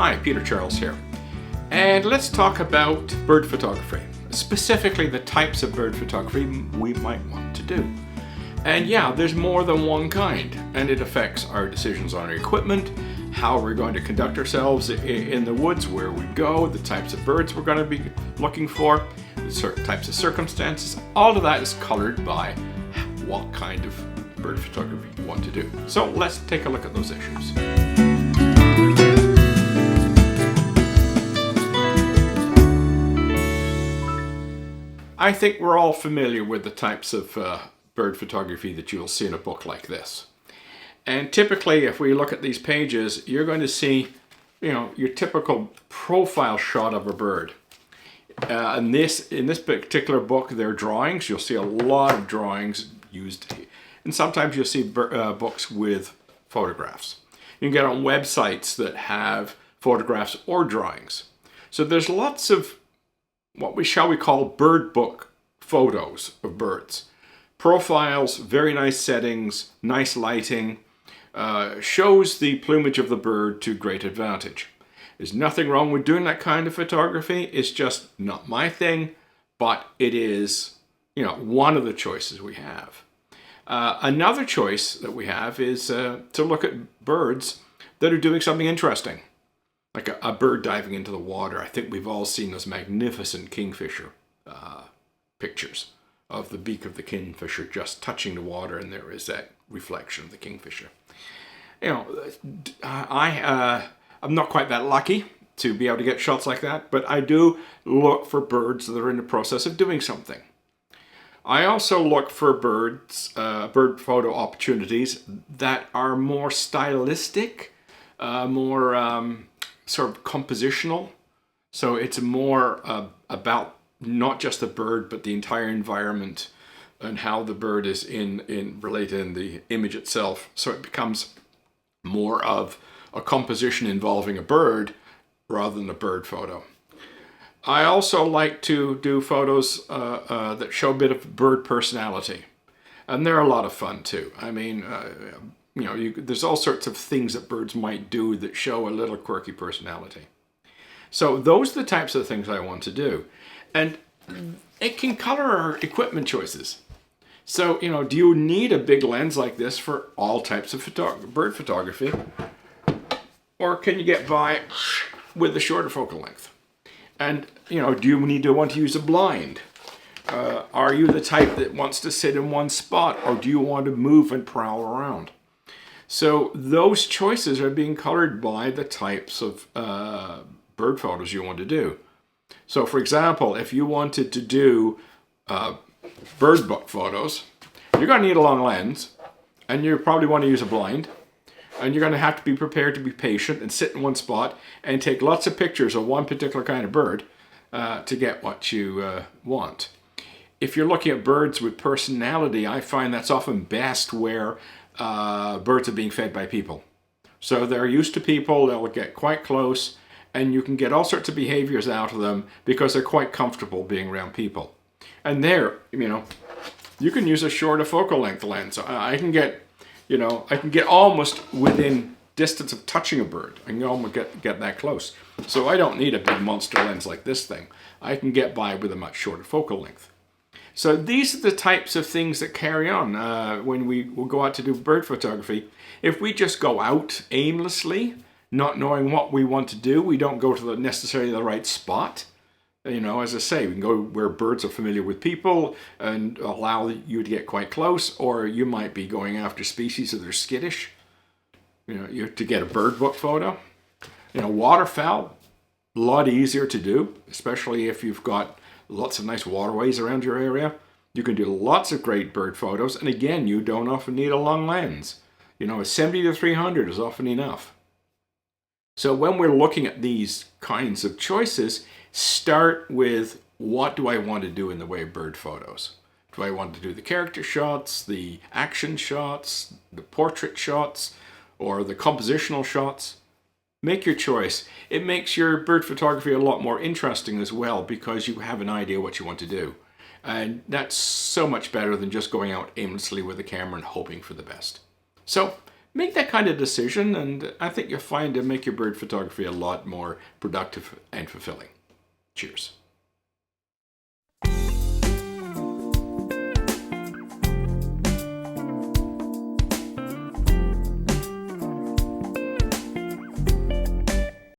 Hi, Peter Charles here. And let's talk about bird photography, specifically the types of bird photography we might want to do. And yeah, there's more than one kind, and it affects our decisions on our equipment, how we're going to conduct ourselves in the woods, where we go, the types of birds we're going to be looking for, the certain types of circumstances. All of that is colored by what kind of bird photography you want to do. So let's take a look at those issues. I think we're all familiar with the types of bird photography that you'll see in a book like this. And typically, if we look at these pages, you're going to see, your typical profile shot of a bird. In this particular book, they're drawings. You'll see a lot of drawings used, and sometimes you'll see books with photographs. You can get on websites that have photographs or drawings. So there's lots of what we call bird book photos of birds. Profiles, very nice settings, nice lighting, shows the plumage of the bird to great advantage. There's nothing wrong with doing that kind of photography. It's just not my thing, but it is, one of the choices we have. Another choice that we have is to look at birds that are doing something interesting. Like a bird diving into the water. I think we've all seen those magnificent kingfisher pictures of the beak of the kingfisher just touching the water, and there is that reflection of the kingfisher. I'm not quite that lucky to be able to get shots like that, but I do look for birds that are in the process of doing something. I also look for bird photo opportunities that are more stylistic, more sort of compositional. So it's more about not just the bird, but the entire environment and how the bird is related in the image itself. So it becomes more of a composition involving a bird rather than a bird photo. I also like to do photos that show a bit of bird personality. And they're a lot of fun too. I mean, there's all sorts of things that birds might do that show a little quirky personality. So those are the types of things I want to do. And it can color our equipment choices. So, do you need a big lens like this for all types of bird photography? Or can you get by with a shorter focal length? And, do you want to use a blind? Are you the type that wants to sit in one spot, or do you want to move and prowl around? So those choices are being colored by the types of bird photos you want to do. So for example, if you wanted to do bird book photos, you're going to need a long lens, and you probably want to use a blind, and you're going to have to be prepared to be patient and sit in one spot and take lots of pictures of one particular kind of bird to get what you want. If you're looking at birds with personality, I find that's often best where birds are being fed by people. So they're used to people, they'll get quite close, and you can get all sorts of behaviors out of them because they're quite comfortable being around people. And there, you can use a shorter focal length lens. I can get almost within distance of touching a bird. I can almost get that close. So I don't need a big monster lens like this thing. I can get by with a much shorter focal length. So these are the types of things that carry on when we will go out to do bird photography. If we just go out aimlessly, not knowing what we want to do, we don't go to necessarily the right spot. As I say, we can go where birds are familiar with people and allow you to get quite close, or you might be going after species that are skittish, to get a bird book photo. Waterfowl, a lot easier to do, especially if you've got lots of nice waterways around your area. You can do lots of great bird photos, and again, you don't often need a long lens. A 70 to 300 is often enough. So when we're looking at these kinds of choices, start with, what do I want to do in the way of bird photos? Do I want to do the character shots, the action shots, the portrait shots, or the compositional shots? Make your choice. It makes your bird photography a lot more interesting as well, because you have an idea what you want to do. And that's so much better than just going out aimlessly with a camera and hoping for the best. So Make that kind of decision, and I think you'll find it'll make your bird photography a lot more productive and fulfilling. Cheers.